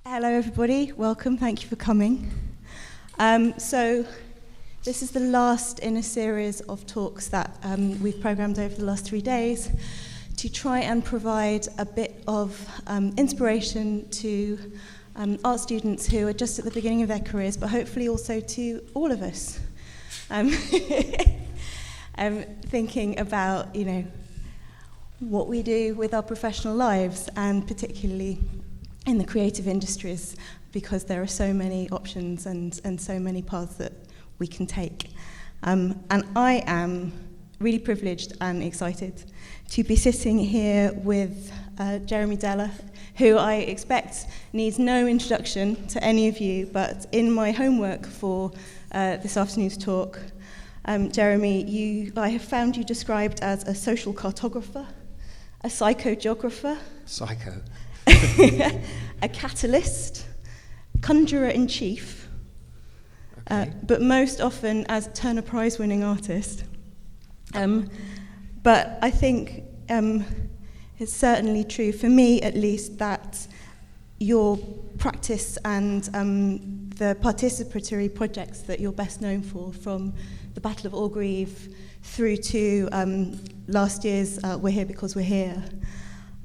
Hello everybody, welcome, thank you for coming. So this is the last in a series of talks that we've programmed over the last 3 days to try and provide a bit of inspiration to art students who are just at the beginning of their careers, but hopefully also to all of us. Thinking about, what we do with our professional lives, and particularly in the creative industries, because there are so many options and so many paths that we can take. And I am really privileged and excited to be sitting here with Jeremy Deller, who I expect needs no introduction to any of you, but in my homework for this afternoon's talk, Jeremy, I have found you described as a social cartographer, a psychogeographer. Psycho. A catalyst, conjurer-in-chief, Okay. But most often as Turner Prize-winning artist. But I think it's certainly true, for me at least, that your practice and the participatory projects that you're best known for, from the Battle of Orgreave through to last year's We're Here Because We're Here,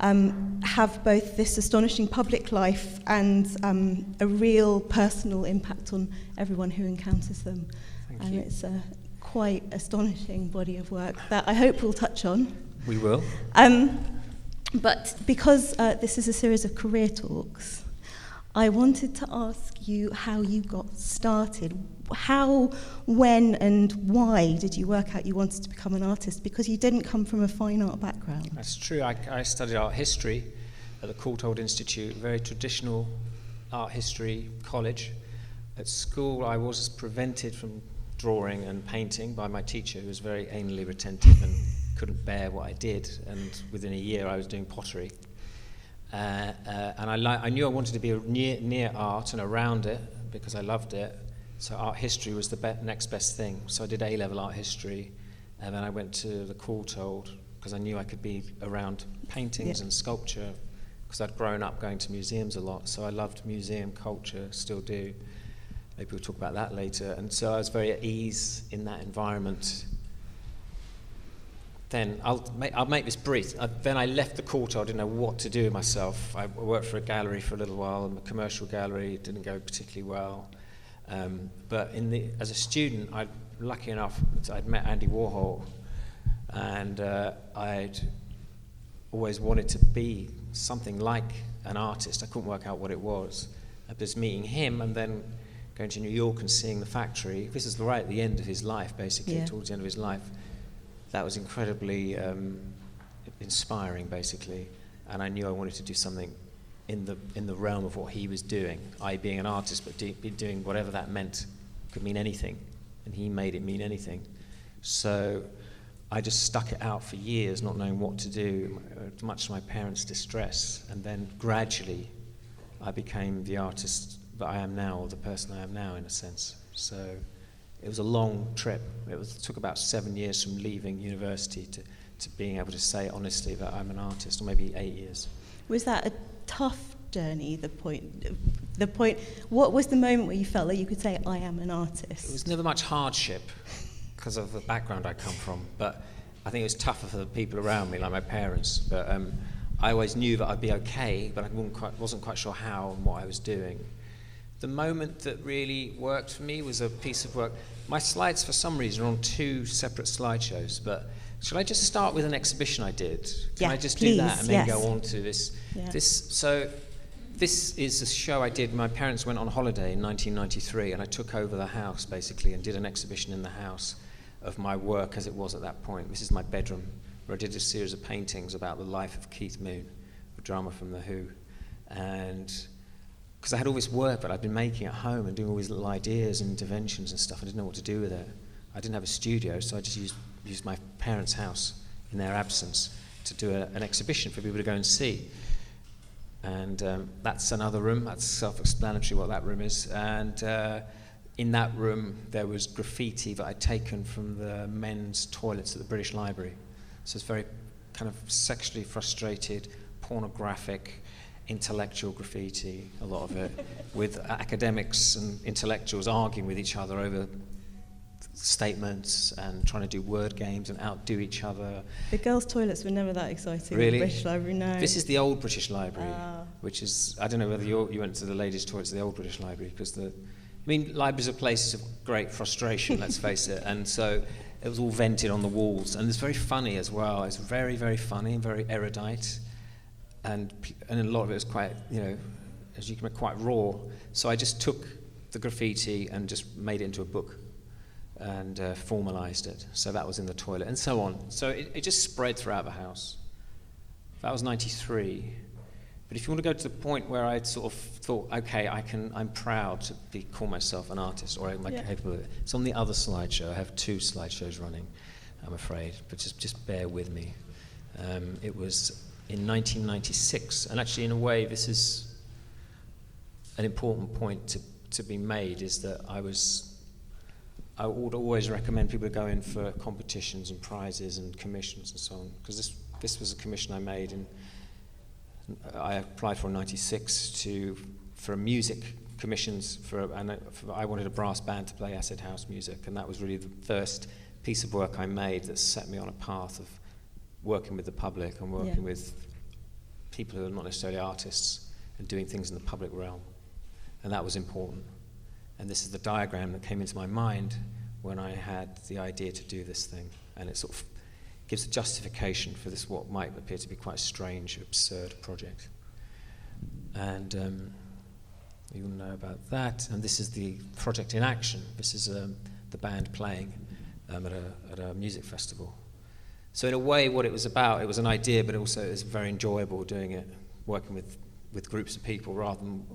have both this astonishing public life and a real personal impact on everyone who encounters them. Thank you. It's a quite astonishing body of work that I hope we'll touch on. We will. But because this is a series of career talks, I wanted to ask you how you got started. How, when, and why did you work out you wanted to become an artist? Because you didn't come from a fine art background. That's true. I studied art history at the Courtauld Institute, a very traditional art history college. At school, I was prevented from drawing and painting by my teacher, who was very anally retentive and couldn't bear what I did. And within a year, I was doing pottery. And I knew I wanted to be near art and around it because I loved it. So art history was the next best thing. So I did A-level art history, and then I went to the Courtauld because I knew I could be around paintings and sculpture, because I'd grown up going to museums a lot. So I loved museum culture, still do. Maybe we'll talk about that later. And so I was very at ease in that environment. Then I'll make this brief. Then I left the Courtauld. I didn't know what to do with myself. I worked for a gallery for a little while, a commercial gallery. It didn't go particularly well. But as a student, lucky enough, I'd met Andy Warhol, and I'd always wanted to be something like an artist. I couldn't work out what it was. I was meeting him and then going to New York and seeing the factory. This is right at the end of his life, basically, towards the end of his life. That was incredibly inspiring, basically, and I knew I wanted to do something in the realm of what he was doing. I being an artist, but doing whatever that meant. Could mean anything, and he made it mean anything. So I just stuck it out for years, not knowing what to do, much to my parents' distress, and then gradually I became the artist that I am now, or the person I am now, in a sense. So it was a long trip. It took about 7 years from leaving university to being able to say honestly that I'm an artist, or maybe 8 years. Was that a tough journey, the point, what was the moment where you felt like you could say, I am an artist? It was never much hardship because of the background I come from, but I think it was tougher for the people around me, like my parents. But I always knew that I'd be okay, but I wasn't quite sure how and what I was doing. The moment that really worked for me was a piece of work. My slides, for some reason, are on 2 separate slideshows, but should I just start with an exhibition I did? Can I just do that and then go on to this? Yeah. This is a show I did. My parents went on holiday in 1993, and I took over the house, basically, and did an exhibition in the house of my work as it was at that point. This is my bedroom, where I did a series of paintings about the life of Keith Moon, a drummer from The Who. And because I had all this work that I'd been making at home and doing all these little ideas and interventions and stuff, I didn't know what to do with it. I didn't have a studio, so I just used my parents' house in their absence to do an exhibition for people to go and see. And that's another room. That's self-explanatory what that room is. And in that room, there was graffiti that I'd taken from the men's toilets at the British Library. So it's very kind of sexually frustrated, pornographic, intellectual graffiti, a lot of it, with academics and intellectuals arguing with each other over statements and trying to do word games and outdo each other. The girls' toilets were never that exciting Really? in the British Library, no. This is the old British Library, which is, I don't know whether you went to the ladies' toilets, the old British Library, because libraries are places of great frustration, let's face it, and so it was all vented on the walls, and it's very funny as well. It's very, very funny and very erudite, and a lot of it was quite, as you can, quite raw. So I just took the graffiti and just made it into a book and formalised it. So that was in the toilet, and so on. So it just spread throughout the house. That was 93. But if you want to go to the point where I'd sort of thought, okay, I'm proud to call myself an artist, or am I capable of it? It's on the other slideshow. I have 2 slideshows running, I'm afraid, but just bear with me. It was in 1996, and actually, in a way, this is an important point to be made, is that I would always recommend people to go in for competitions and prizes and commissions and so on, because this was a commission I made, and I applied for in 96 for music commissions I wanted a brass band to play acid house music, and that was really the first piece of work I made that set me on a path of working with the public and working with people who are not necessarily artists and doing things in the public realm, and that was important. And this is the diagram that came into my mind when I had the idea to do this thing, and it sort of gives a justification for this, what might appear to be quite a strange, absurd project. And you'll know about that. And this is the project in action. This is the band playing at a music festival. So in a way, what it was about, it was an idea, but also it was very enjoyable doing it, working with groups of people rather than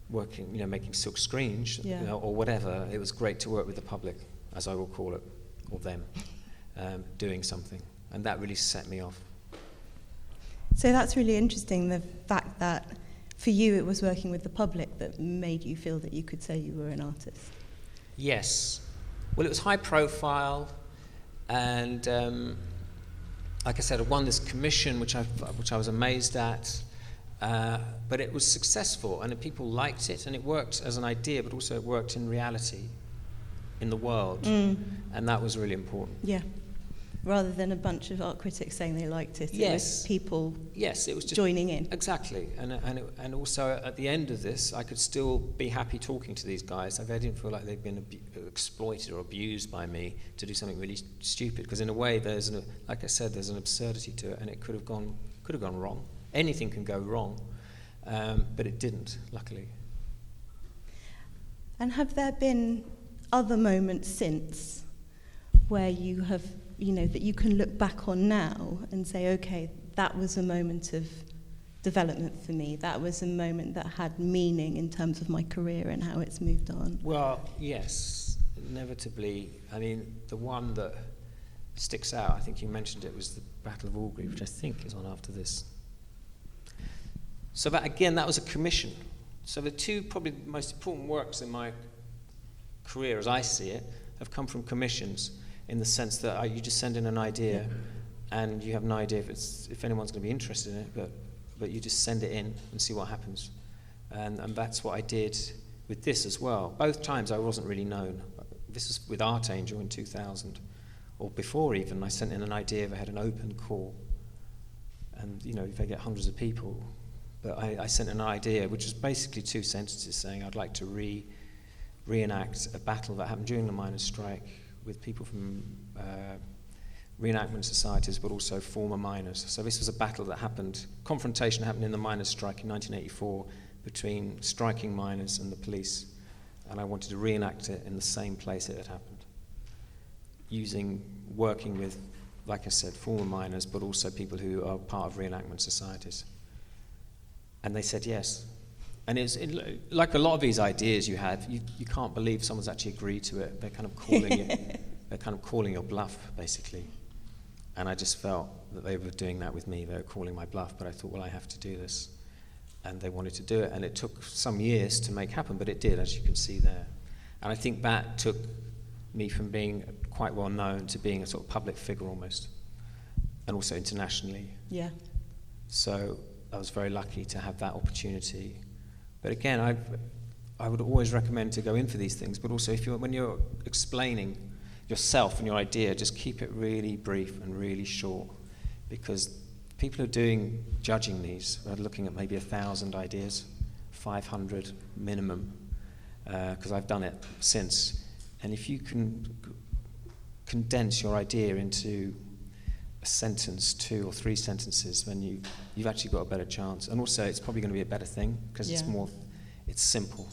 working, making silk screens or whatever. It was great to work with the public, as I will call it, or them. Doing something, and that really set me off. So that's really interesting, the fact that for you it was working with the public that made you feel that you could say you were an artist. Yes. Well, it was high profile, and like I said, I won this commission, which I was amazed at, but it was successful, and people liked it, and it worked as an idea, but also it worked in reality, in the world, and that was really important. Yeah. Rather than a bunch of art critics saying they liked it, it was people it was just joining in. Exactly, and also at the end of this, I could still be happy talking to these guys. I didn't feel like they'd been exploited or abused by me to do something really stupid, because in a way, like I said, there's an absurdity to it, and it could have gone wrong. Anything can go wrong, but it didn't, luckily. And have there been other moments since where you have, that you can look back on now and say, okay, that was a moment of development for me. That was a moment that had meaning in terms of my career and how it's moved on. Well, yes, inevitably. I mean, the one that sticks out, I think you mentioned it, was the Battle of Albury, which I think is on after this. So that was a commission. So the 2 probably most important works in my career, as I see it, have come from commissions, in the sense that you just send in an idea, and you have no idea if anyone's going to be interested in it, but you just send it in and see what happens. And that's what I did with this as well. Both times I wasn't really known. This was with Art Angel in 2000, or before even. I sent in an idea, they had an open call, and they get hundreds of people. But I sent an idea, which was basically 2 sentences saying I'd like to reenact a battle that happened during the miners' strike with people from reenactment societies, but also former miners. So this was a battle that confrontation happened in the miners' strike in 1984 between striking miners and the police, and I wanted to reenact it in the same place it had happened, working with, like I said, former miners, but also people who are part of reenactment societies. And they said yes. And like a lot of these ideas you have, you can't believe someone's actually agreed to it. They're kind of calling they're kind of calling your bluff, basically. And I just felt that they were doing that with me. They were calling my bluff, but I thought, well, I have to do this. And they wanted to do it, and it took some years to make happen, but it did, as you can see there. And I think that took me from being quite well known to being a sort of public figure almost, and also internationally. Yeah. So I was very lucky to have that opportunity. But again, I would always recommend to go in for these things, but also when you're explaining yourself and your idea, just keep it really brief and really short, because people who are judging these are looking at maybe 1,000 ideas, 500 minimum, because I've done it since. And if you can condense your idea into a sentence, 2 or 3 sentences, then you've actually got a better chance. And also, it's probably going to be a better thing, because it's simple.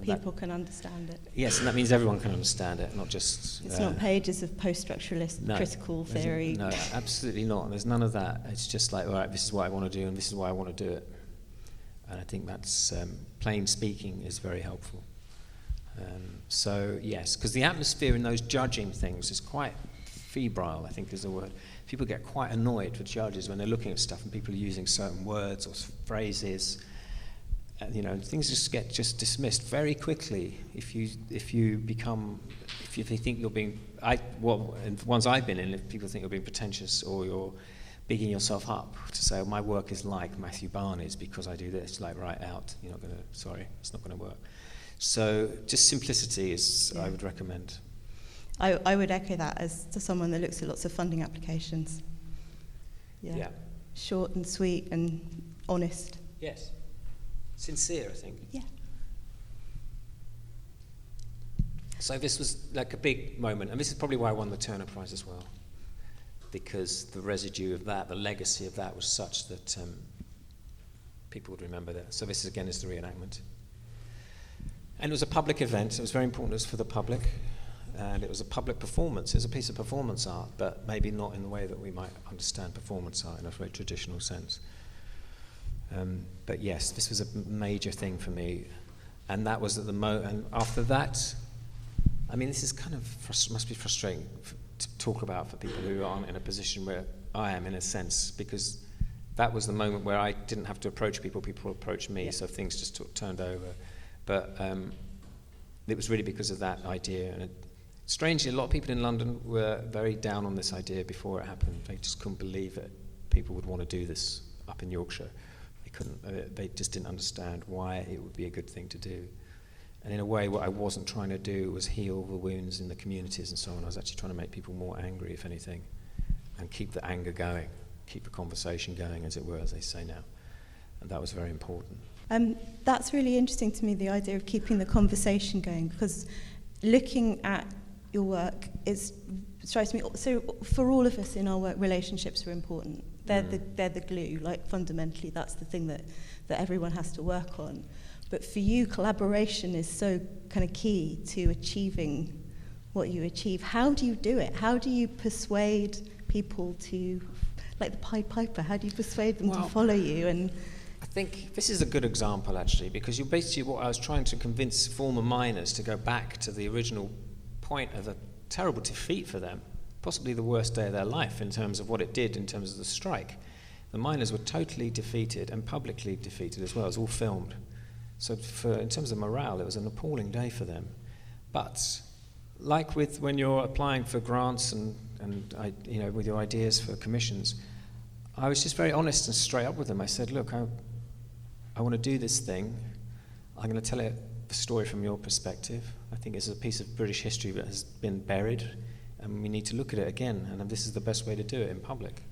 People can understand it. Yes, and that means everyone can understand it, not just... It's not pages of post-structuralist critical theory. No, absolutely not. There's none of that. It's just like, all right, this is what I want to do, and this is why I want to do it. And I think that's, plain speaking is very helpful. So, yes, because the atmosphere in those judging things is quite febrile, I think is the word. People get quite annoyed with judges when they're looking at stuff and people are using certain words or phrases. Things just get dismissed very quickly if you think you're being. And the ones I've been in, if people think you're being pretentious or you're bigging yourself up to say, my work is like Matthew Barney's because I do this, like right out. You're not going to. Sorry, it's not going to work. So just simplicity is I would recommend. I would echo that as to someone that looks at lots of funding applications. Yeah. Short and sweet and honest. Yes. Sincere, I think. Yeah. So this was like a big moment, and this is probably why I won the Turner Prize as well, because the residue of that, the legacy of that was such that people would remember that. So this, again, is the reenactment. And it was a public event. It was very important. It was for the public, and it was a public performance. It was a piece of performance art, but maybe not in the way that we might understand performance art in a very traditional sense. But yes, this was a major thing for me, and that was at the Moat. And after that, I mean, this is kind of must be frustrating to talk about for people who aren't in a position where I am, in a sense, because that was the moment where I didn't have to approach people; people approached me, so things just turned over. But it was really because of that idea. And strangely, a lot of people in London were very down on this idea before it happened. They just couldn't believe it. People would want to do this up in Yorkshire. They just didn't understand why it would be a good thing to do. And in a way, what I wasn't trying to do was heal the wounds in the communities and so on. I was actually trying to make people more angry, if anything, and keep the anger going, keep the conversation going, as it were, as they say now. And that was very important. That's really interesting to me, the idea of keeping the conversation going, because looking at your work, it strikes me, so for all of us in our work, relationships are important. They're the glue, like fundamentally that's the thing that everyone has to work on. But for you, collaboration is so kind of key to achieving what you achieve. How do you do it? How do you persuade people to, like the Pied Piper, how do you persuade them to follow you? And I think this is a good example, actually, because you're basically what I was trying to convince former miners to go back to the original point of a terrible defeat for them. Possibly the worst day of their life in terms of what it did in terms of the strike. The miners were totally defeated and publicly defeated as well. It was all filmed. So in terms of morale, it was an appalling day for them. But like with when you're applying for grants and with your ideas for commissions, I was just very honest and straight up with them. I said, look, I want to do this thing. I'm going to tell it the story from your perspective. I think it's a piece of British history that has been buried, and we need to look at it again, and this is the best way to do it in public.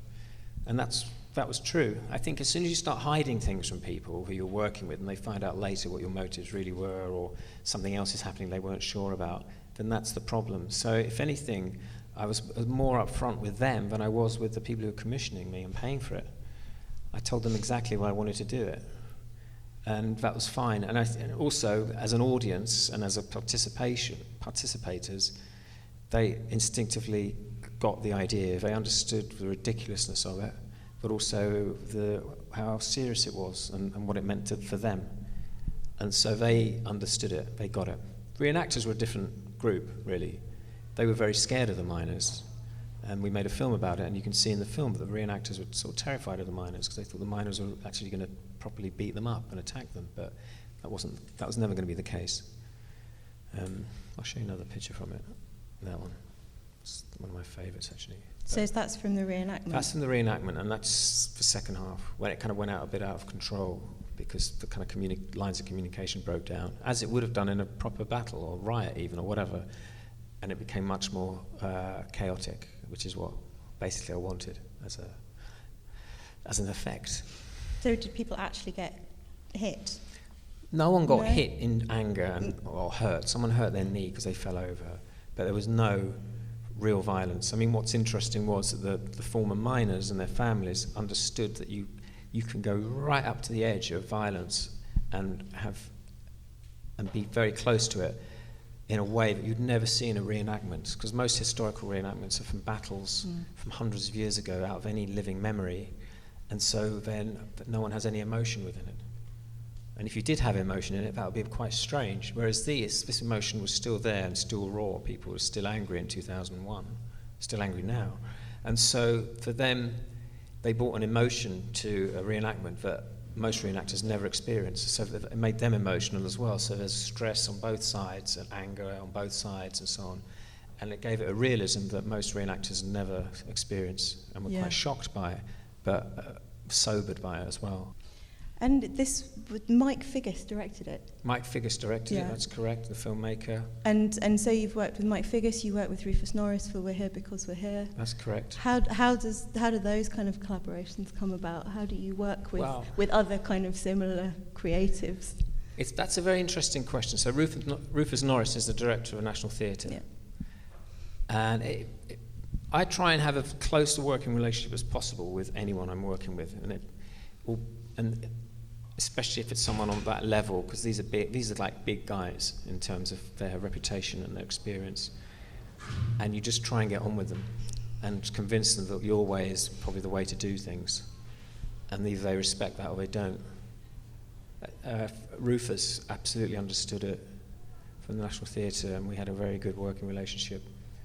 And that was true. I think as soon as you start hiding things from people who you're working with and they find out later what your motives really were, or something else is happening they weren't sure about, then that's the problem. So if anything, I was more upfront with them than I was with the people who were commissioning me and paying for it. I told them exactly why I wanted to do it. And that was fine. And also, as an audience and as a participators, they instinctively got the idea. They understood the ridiculousness of it, but also how serious it was and what it meant for them. And so they understood it, they got it. Reenactors were a different group, really. They were very scared of the miners, and we made a film about it, and you can see in the film that the reenactors were sort of terrified of the miners because they thought the miners were actually going to properly beat them up and attack them, but that was never going to be the case. I'll show you another picture from it. That one. It's one of my my favourites, actually. So that's from the reenactment? That's from the reenactment, and that's the second half, when it kind of went out a bit out of control because the kind of lines of communication broke down, as it would have done in a proper battle or riot even, or whatever, and it became much more chaotic, which is what basically I wanted as an effect. So did people actually get hit? No one got hit in anger or hurt. Someone hurt their knee because they fell over, but there was no real violence. I mean, what's interesting was that the former miners and their families understood that you can go right up to the edge of violence and be very close to it in a way that you'd never see in a reenactment, because most historical reenactments are from battles from hundreds of years ago, out of any living memory, and so then no one has any emotion within it. And if you did have emotion in it, that would be quite strange. Whereas this emotion was still there and still raw. People were still angry in 2001, still angry now. And so for them, they brought an emotion to a reenactment that most reenactors never experience. So it made them emotional as well. So there's stress on both sides and anger on both sides and so on. And it gave it a realism that most reenactors never experience and were quite shocked by it, but sobered by it as well. And Mike Figgis directed it? Mike Figgis directed it, that's correct, the filmmaker. And so you've worked with Mike Figgis, you worked with Rufus Norris for We're Here Because We're Here. That's correct. How do those kind of collaborations come about? How do you work with other kind of similar creatives? That's a very interesting question. So Rufus Norris is the director of National Theatre. Yeah. And I try and have a close working relationship as possible with anyone I'm working with. And especially if it's someone on that level, because these are like big guys in terms of their reputation and their experience, and you just try and get on with them and convince them that your way is probably the way to do things, and either they respect that or they don't. Rufus absolutely understood it from the National Theatre, and we had a very good working relationship.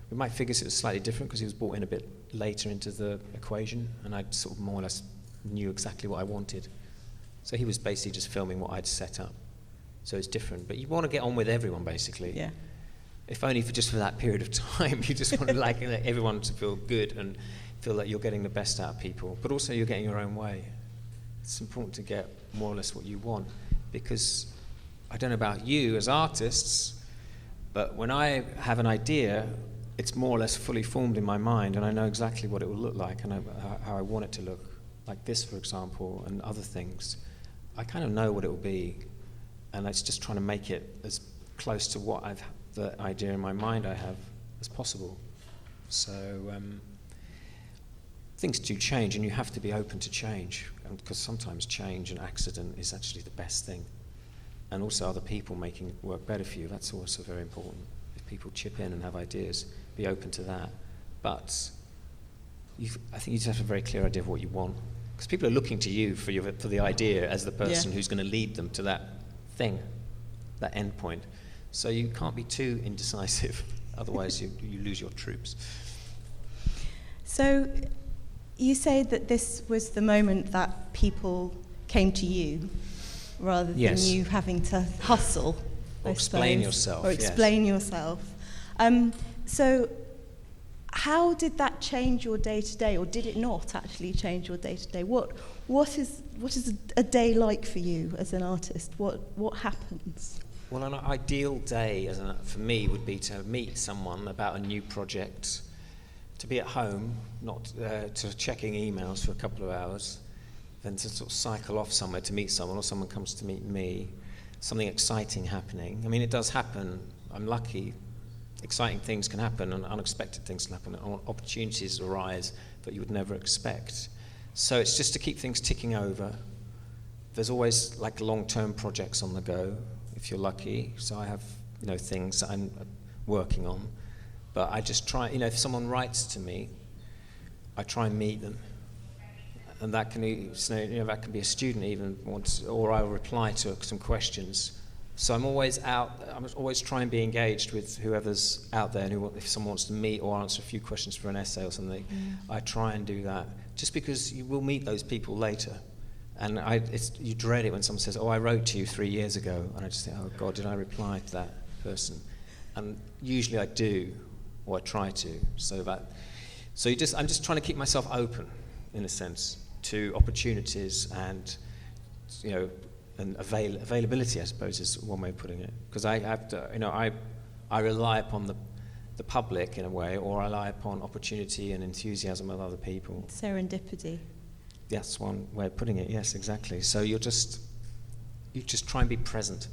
With Mike Figgis it was slightly different because he was brought in a bit later into the equation, and I sort of more or less knew exactly what I wanted. So he was basically just filming what I'd set up. So it's different. But you want to get on with everyone, basically. Yeah. If only for that period of time. You just want to everyone to feel good and feel that you're getting the best out of people. But also you're getting your own way. It's important to get more or less what you want. Because I don't know about you as artists, but when I have an idea, it's more or less fully formed in my mind, and I know exactly what it will look like and how I want it to look. Like this, for example, and other things. I kind of know what it will be, and it's just trying to make it as close to the idea in my mind I have as possible. So things do change, and you have to be open to change, because sometimes change and accident is actually the best thing. And also other people making work better for you, that's also very important. If people chip in and have ideas, be open to that. But I think you just have a very clear idea of what you want. Because people are looking to you for the idea as the person who's going to lead them to that thing, that end point. So you can't be too indecisive, otherwise you lose your troops. So you say that this was the moment that people came to you, rather than you having to hustle, or explain yourself. Or explain yourself. So how did that change your day-to-day, or did it not actually change your day-to-day? What is a day like for you as an artist? What happens? Well, an ideal day for me would be to meet someone about a new project, to be at home, not to checking emails for a couple of hours, then to sort of cycle off somewhere to meet someone, or someone comes to meet me, something exciting happening. I mean, it does happen. I'm lucky. Exciting things can happen and unexpected things can happen, and opportunities arise that you would never expect. So it's just to keep things ticking over. There's always like long-term projects on the go, if you're lucky. So I have things that I'm working on, but I just try, if someone writes to me, I try and meet them. And that can be, that can be a student even, or I'll reply to some questions. So I'm always trying to be engaged with whoever's out there, and if someone wants to meet or answer a few questions for an essay or something, I try and do that. Just because you will meet those people later. And you dread it when someone says, I wrote to you 3 years ago, and I just think, oh God, did I reply to that person? And usually I do, or I try to. I'm just trying to keep myself open, in a sense, to opportunities and, and availability, I suppose, is one way of putting it. Because I have to, I rely upon the public in a way, or I rely upon opportunity and enthusiasm of other people. Serendipity. That's one way of putting it. Yes, exactly. So you just try and be present.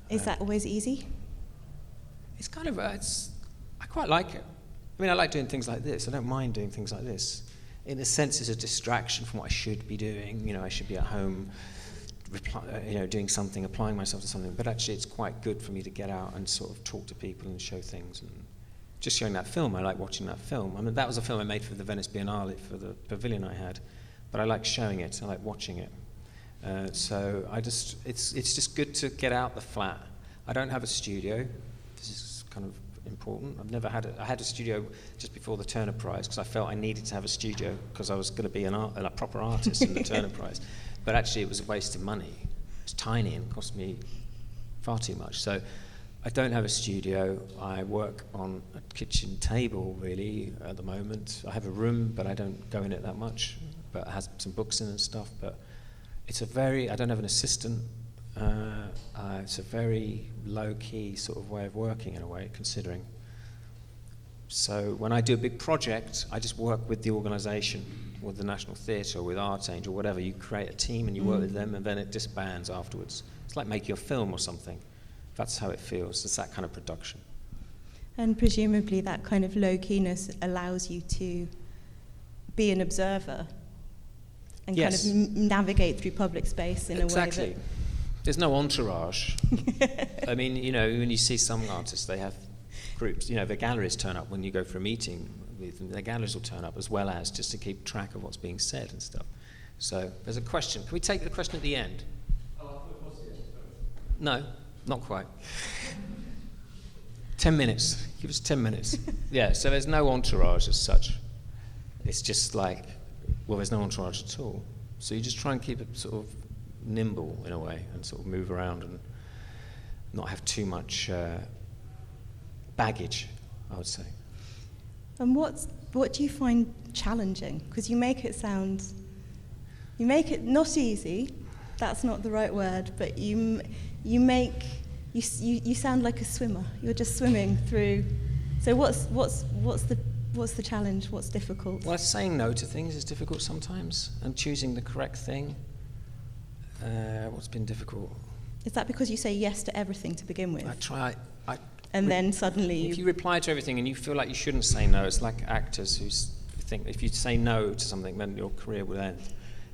Is that always easy? It's kind of I quite like it. I mean, I like doing things like this. I don't mind doing things like this. In a sense, it's a distraction from what I should be doing. I should be at home, doing something, applying myself to something. But actually, it's quite good for me to get out and sort of talk to people and show things. And just showing that film, I like watching that film. I mean, that was a film I made for the Venice Biennale, for the pavilion I had. But I like showing it. I like watching it. So it's just good to get out the flat. I don't have a studio. This is kind of important. I had a studio just before the Turner Prize because I felt I needed to have a studio because I was going to be a proper artist in the Turner Prize. But actually it was a waste of money. It was tiny and cost me far too much. So I don't have a studio. I work on a kitchen table really at the moment. I have a room, but I don't go in it that much. But it has some books in and stuff. But I don't have an assistant. It's a very low-key sort of way of working in a way, considering. So when I do a big project, I just work with the organisation, with the National Theatre, or with Art Angel, whatever. You create a team and you work with them, and then it disbands afterwards. It's like making a film or something. That's how it feels. It's that kind of production. And presumably that kind of low-keyness allows you to be an observer and yes. kind of navigate through public space in exactly. a way that... There's no entourage. I mean, when you see some artists, they have groups. The galleries turn up when you go for a meeting with them. The galleries will turn up as well as just to keep track of what's being said and stuff. So there's a question. Can we take the question at the end? Oh, I thought it was the end. No, not quite. 10 minutes. Give us 10 minutes. Yeah, so there's no entourage as such. It's just like, there's no entourage at all. So you just try and keep it sort of nimble in a way and sort of move around and not have too much baggage, I would say. And what do you find challenging? Because you make it not easy, that's not the right word, but you sound like a swimmer. You're just swimming through. So what's the challenge? What's difficult? Well, saying no to things is difficult sometimes, and choosing the correct thing. What's been difficult? Is that because you say yes to everything to begin with? I try. Then suddenly if you reply to everything and you feel like you shouldn't say no, it's like actors who think if you say no to something, then your career will end.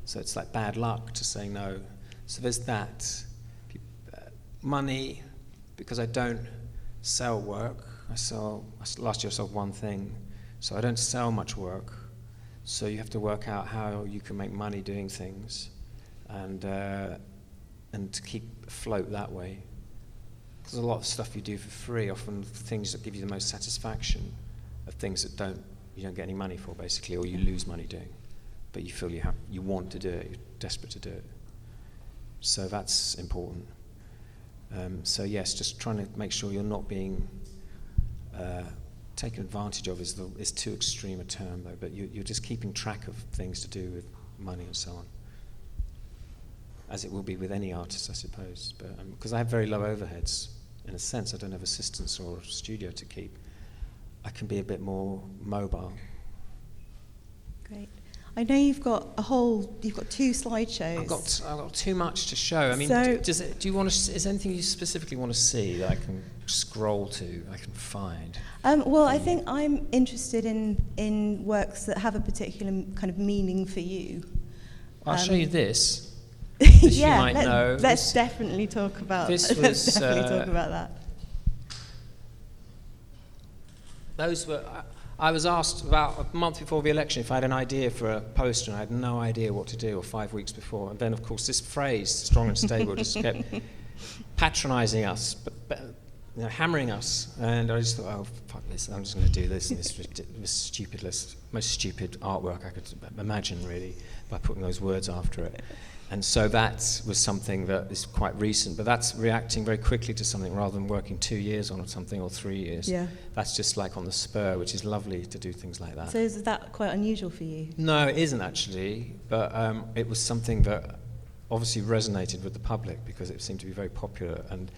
So it's like bad luck to say no. So there's that. Money, because I don't sell work. Last year I sold one thing, so I don't sell much work. So you have to work out how you can make money doing things. And to keep afloat that way. There's a lot of stuff you do for free, often things that give you the most satisfaction of things that you don't get any money for, basically, or you lose money doing. But you feel you want to do it, you're desperate to do it. So that's important. So yes, just trying to make sure you're not being taken advantage of is too extreme a term, though, but you're just keeping track of things to do with money and so on. As it will be with any artist, I suppose. But because I have very low overheads, in a sense, I don't have assistants or a studio to keep. I can be a bit more mobile. Great. I know you've got two slideshows. I've got too much to show. I mean, so, is there anything you specifically want to see that I can scroll to, I can find? Well, I think I'm interested in works that have a particular kind of meaning for you. I'll show you this. Yeah, let's definitely talk about that. Those were. I was asked about a month before the election if I had an idea for a poster, and I had no idea what to do, or 5 weeks before. And then, of course, this phrase, strong and stable, just kept patronising us. But hammering us, and I just thought, oh, fuck this, I'm just going to do this, and this most stupid artwork I could imagine, really, by putting those words after it. And so that was something that is quite recent, but that's reacting very quickly to something rather than working 2 years on something or 3 years. Yeah. That's just like on the spur, which is lovely to do things like that. So is that quite unusual for you? No, it isn't actually, but it was something that obviously resonated with the public because it seemed to be very popular and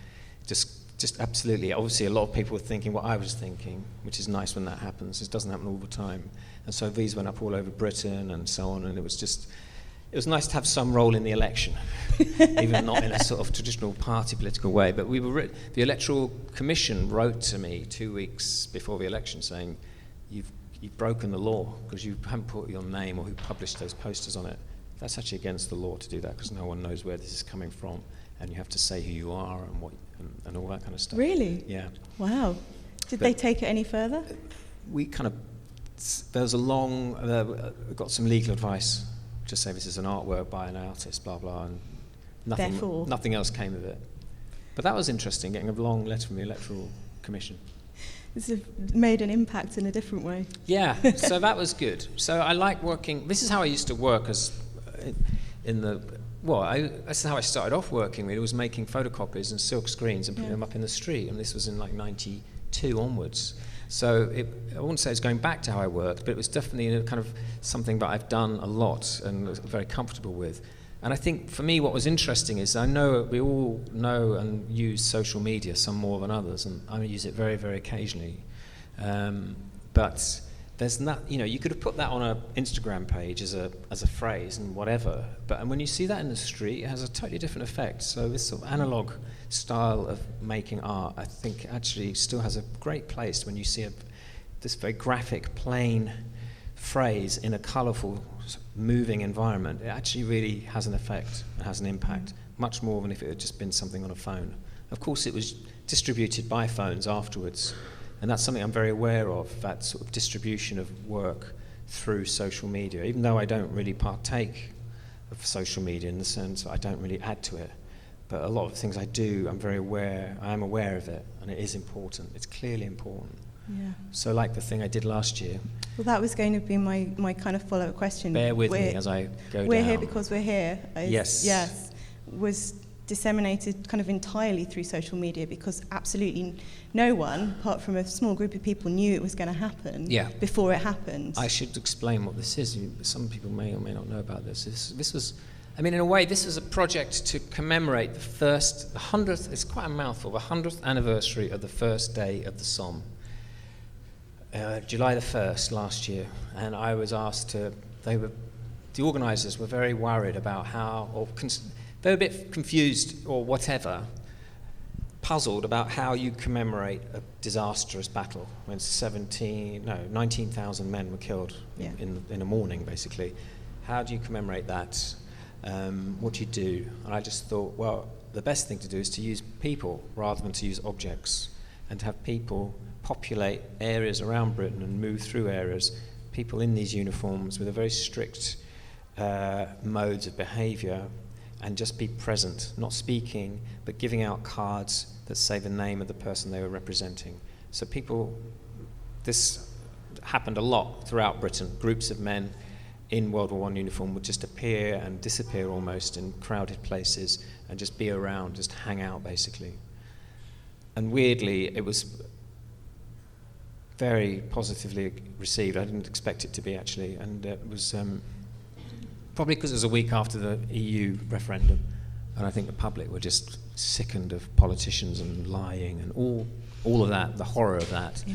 just absolutely, obviously a lot of people were thinking what I was thinking, which is nice when that happens. It doesn't happen all the time. And so these went up all over Britain and so on, and it was nice to have some role in the election, even not in a sort of traditional party political way. But the Electoral Commission wrote to me 2 weeks before the election saying, you've broken the law because you haven't put your name or who published those posters on it. That's actually against the law to do that because no one knows where this is coming from, and you have to say who you are and what and all that kind of stuff. Really? Yeah. Wow. Did they take it any further? We kind of, there was got some legal advice to say this is an artwork by an artist, blah, blah, and nothing else came of it. But that was interesting, getting a long letter from the Electoral Commission. It's made an impact in a different way. Yeah, so that was good. So I like working, this is how I used to work that's how I started off working. It was making photocopies and silk screens and putting them up in the street, and this was in like 92 onwards. So I wouldn't say it's going back to how I worked, but it was definitely kind of something that I've done a lot and was very comfortable with. And I think for me what was interesting is I know we all know and use social media, some more than others, and I use it very, very occasionally. But there's not, you could have put that on an Instagram page as a phrase and whatever, and when you see that in the street, it has a totally different effect. So this sort of analog style of making art, I think, actually still has a great place when you see this very graphic, plain phrase in a colourful, moving environment. It actually really has an effect and has an impact, much more than if it had just been something on a phone. Of course, it was distributed by phones afterwards. And that's something I'm very aware of, that sort of distribution of work through social media, even though I don't really partake of social media in the sense I don't really add to it. But a lot of the things I do, I am aware of it, and it is important. It's clearly important. Yeah. So like the thing I did last year. Well, that was going to be my kind of follow-up question. Bear with me as I go down. We're here because we're here. Yes. Was disseminated kind of entirely through social media because absolutely no one, apart from a small group of people, knew it was going to happen before it happened. I should explain what this is. Some people may or may not know about this. This was, in a way, this was a project to commemorate the 100th, it's quite a mouthful, the 100th anniversary of the first day of the Somme. July the 1st last year, and I was asked the organisers were very worried about they were a bit confused or whatever, puzzled about how you commemorate a disastrous battle when 19,000 men were killed in a morning, basically. How do you commemorate that? What do you do? And I just thought, well, the best thing to do is to use people rather than to use objects, and to have people populate areas around Britain and move through areas, people in these uniforms with a very strict modes of behaviour, and just be present, not speaking, but giving out cards that say the name of the person they were representing. So this happened a lot throughout Britain. Groups of men in World War I uniform would just appear and disappear almost in crowded places and just be around, just hang out basically. And weirdly, it was very positively received. I didn't expect it to be actually, and it was probably because it was a week after the EU referendum, and I think the public were just sickened of politicians and lying and all of that, the horror of that. Yeah.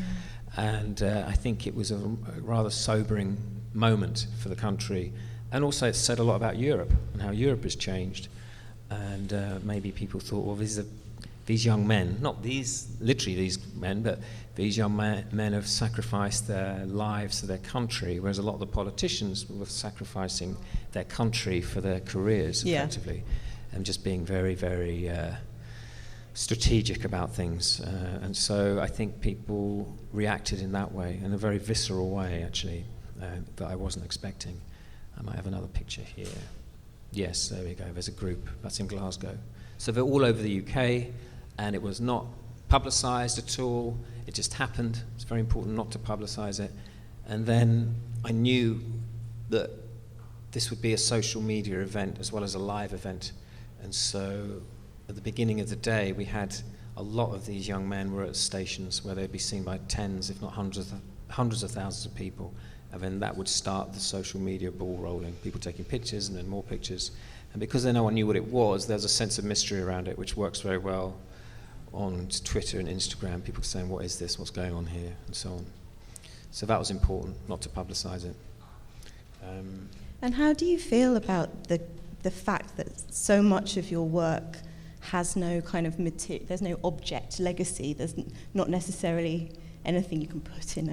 And I think it was a rather sobering moment for the country, and also it said a lot about Europe and how Europe has changed. And maybe people thought, well, these young men, not literally these men, but these young men have sacrificed their lives to their country, whereas a lot of the politicians were sacrificing their country for their careers, effectively, and just being very, very strategic about things. And so I think people reacted in that way, in a very visceral way, actually, that I wasn't expecting. I might have another picture here. Yes, there we go. There's a group. That's in Glasgow. So they're all over the UK, and it was not publicised at all. It just happened. It's very important not to publicise it. And then I knew that this would be a social media event as well as a live event. And so at the beginning of the day, we had a lot of these young men were at stations where they'd be seen by tens, if not hundreds of thousands of people. And then that would start the social media ball rolling, people taking pictures and then more pictures. And because then no one knew what it was, there's a sense of mystery around it, which works very well on Twitter and Instagram. People saying, what is this, what's going on here, and so on. So that was important, not to publicise it. And how do you feel about the fact that so much of your work has no kind of there's no object legacy, there's not necessarily anything you can put in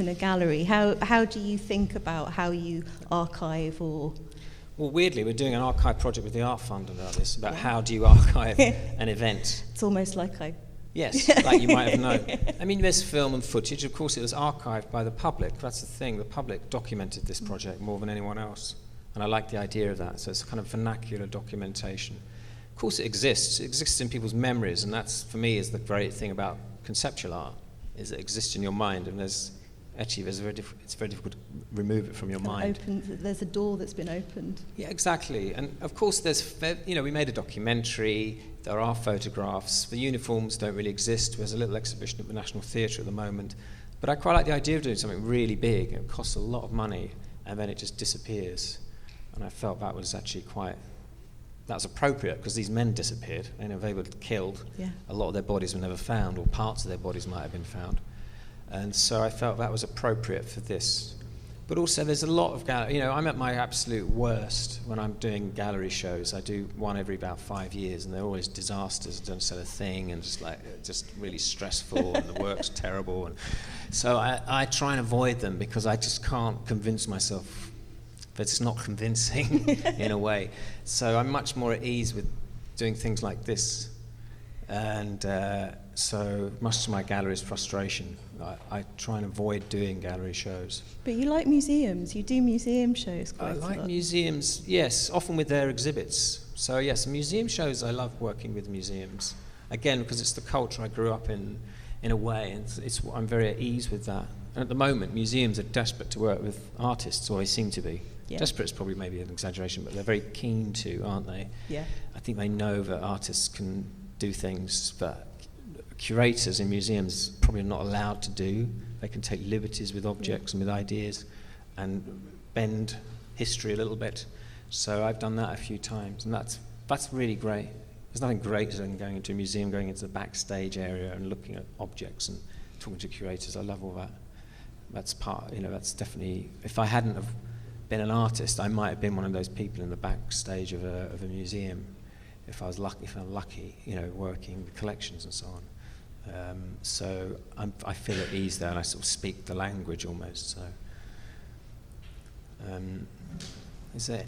a gallery? How do you think about how you archive or... Well, weirdly, we're doing an archive project with the Art Fund about this, about how do you archive an event. It's almost like Yes, like you might have known. I mean, there's film and footage. Of course, it was archived by the public. That's the thing. The public documented this project more than anyone else. And I like the idea of that. So it's a kind of vernacular documentation. Of course, it exists. It exists in people's memories. And that's, for me, is the great thing about conceptual art, is it exists in your mind. And it's very difficult to remove it from your mind. There's a door that's been opened. Yeah, exactly. And of course, we made a documentary. There are photographs. The uniforms don't really exist. There's a little exhibition at the National Theatre at the moment. But I quite like the idea of doing something really big. It costs a lot of money, and then it just disappears. And I felt that was actually that was appropriate, because these men disappeared. They were killed. Yeah. A lot of their bodies were never found, or parts of their bodies might have been found. And so I felt that was appropriate for this. But also there's a lot of I'm at my absolute worst when I'm doing gallery shows. I do one every about 5 years, and they're always disasters. Don't sell a thing, and just really stressful, and the work's terrible. And so I try and avoid them, because I just can't convince myself that it's not convincing in a way. So I'm much more at ease with doing things like this. And so much to my gallery's frustration, I try and avoid doing gallery shows. But you like museums. You do museum shows quite a lot. I like museums, yes, often with their exhibits. So yes, museum shows, I love working with museums. Again, because it's the culture I grew up in a way, and I'm very at ease with that. And at the moment, museums are desperate to work with artists, or they seem to be. Yeah. Desperate is probably maybe an exaggeration, but they're very keen to, aren't they? Yeah. I think they know that artists can do things that curators in museums probably not allowed to do. They can take liberties with objects and with ideas and bend history a little bit. So I've done that a few times, and that's really great. There's nothing greater than going into a museum, going into the backstage area and looking at objects and talking to curators. I love all that. That's that's definitely, if I hadn't have been an artist, I might have been one of those people in the backstage of a museum. If I'm lucky, working with collections and so on. So I feel at ease there, and I sort of speak the language almost. So,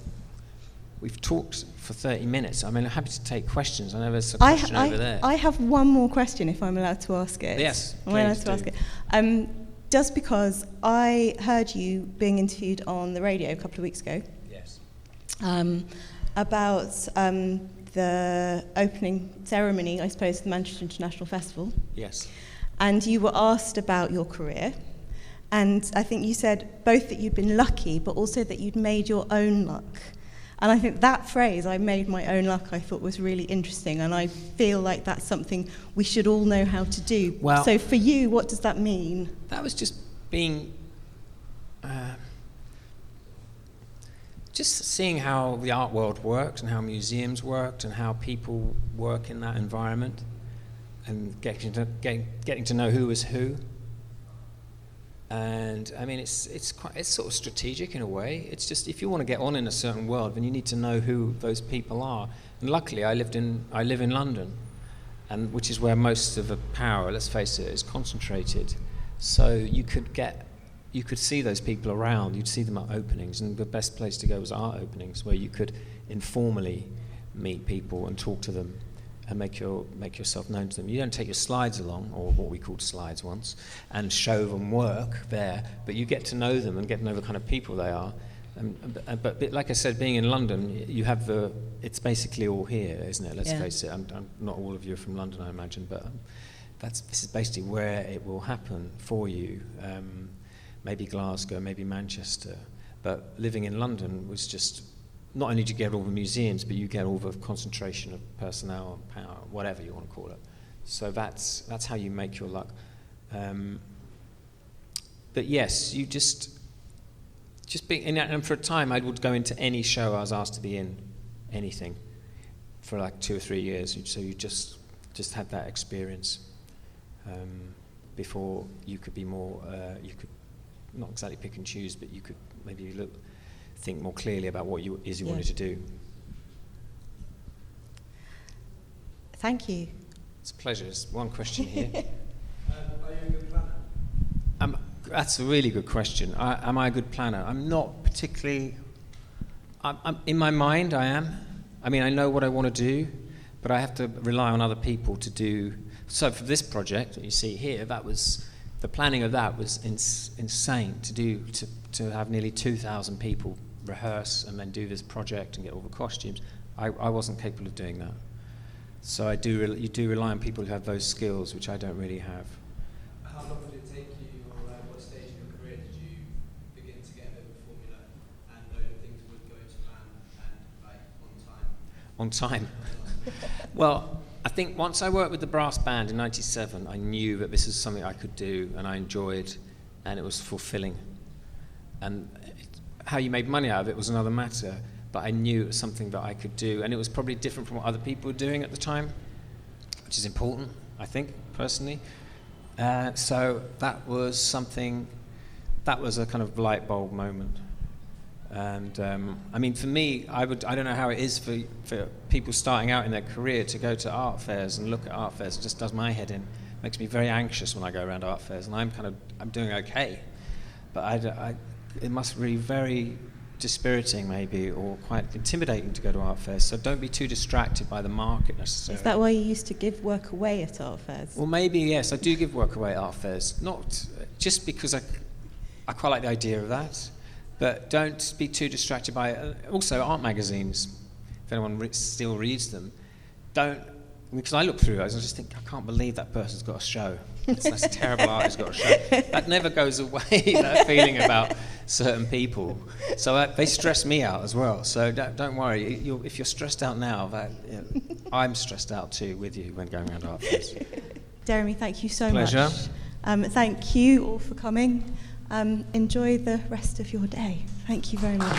we've talked for 30 minutes. I'm happy to take questions. I know there's a question over there. I have one more question, if I'm allowed to ask it. Yes, please. Am I allowed to ask it? Just because I heard you being interviewed on the radio a couple of weeks ago. Yes. About the opening ceremony, I suppose, of the Manchester International Festival. Yes. And you were asked about your career, and I think you said both that you'd been lucky, but also that you'd made your own luck. And I think that phrase, "I made my own luck," I thought was really interesting, and I feel like that's something we should all know how to do. Well, so for you, what does that mean? That was just being... just seeing how the art world worked and how museums worked and how people work in that environment, and getting to know who was who. And it's sort of strategic in a way. It's just, if you want to get on in a certain world, then you need to know who those people are. And luckily, I live in London, and which is where most of the power, let's face it, is concentrated. So you could see those people around. You'd see them at openings, and the best place to go was art openings, where you could informally meet people and talk to them and make yourself known to them. You don't take your slides along, or what we called slides once, and show them work there, but you get to know them and get to know the kind of people they are. But like I said, being in London, you have it's basically all here, isn't it? Let's face it. Not all of you are from London, I imagine, but this is basically where it will happen for you. Maybe Glasgow, maybe Manchester, but living in London was just, not only do you get all the museums, but you get all the concentration of personnel and power, whatever you want to call it. So that's how you make your luck. But yes, you just be, and for a time I would go into any show I was asked to be in, anything, for like 2 or 3 years. So you just had that experience before you could be more, you could not exactly pick and choose, but you could maybe think more clearly about what you wanted to do. Thank you. It's a pleasure. There's one question here. Are you a good planner? That's a really good question. Am I a good planner? I'm not particularly. I'm in my mind, I am. I mean, I know what I want to do, but I have to rely on other people to do. So for this project that you see here, the planning of that was insane to do, to have nearly 2,000 people rehearse and then do this project and get all the costumes. I wasn't capable of doing that. So you do rely on people who have those skills, which I don't really have. How long did it take you, or what stage in your career did you begin to get a bit of a formula and know that things would go to plan and on time? On time. Well, I think once I worked with the brass band in '97, I knew that this was something I could do and I enjoyed, and it was fulfilling. And how you made money out of it was another matter, but I knew it was something that I could do, and it was probably different from what other people were doing at the time, which is important, I think, personally. So that was something, that was a kind of light bulb moment. And I mean, for me, I don't know how it is for people starting out in their career to go to art fairs and look at art fairs. It just does my head in. It makes me very anxious when I go around art fairs, and I'm doing okay. But it must be very dispiriting maybe, or quite intimidating to go to art fairs. So don't be too distracted by the market necessarily. Is that why you used to give work away at art fairs? Well, maybe, yes, I do give work away at art fairs. Not just because I quite like the idea of that, but don't be too distracted by also art magazines, if anyone still reads them. Because I look through those and I just think, I can't believe that person's got a show. That's a terrible artist got a show. That never goes away, that feeling about certain people. So they stress me out as well. So don't worry. If you're stressed out now, I'm stressed out too with you when going around art fairs. Jeremy, thank you so Pleasure. much. Thank you all for coming. Enjoy the rest of your day. Thank you very much.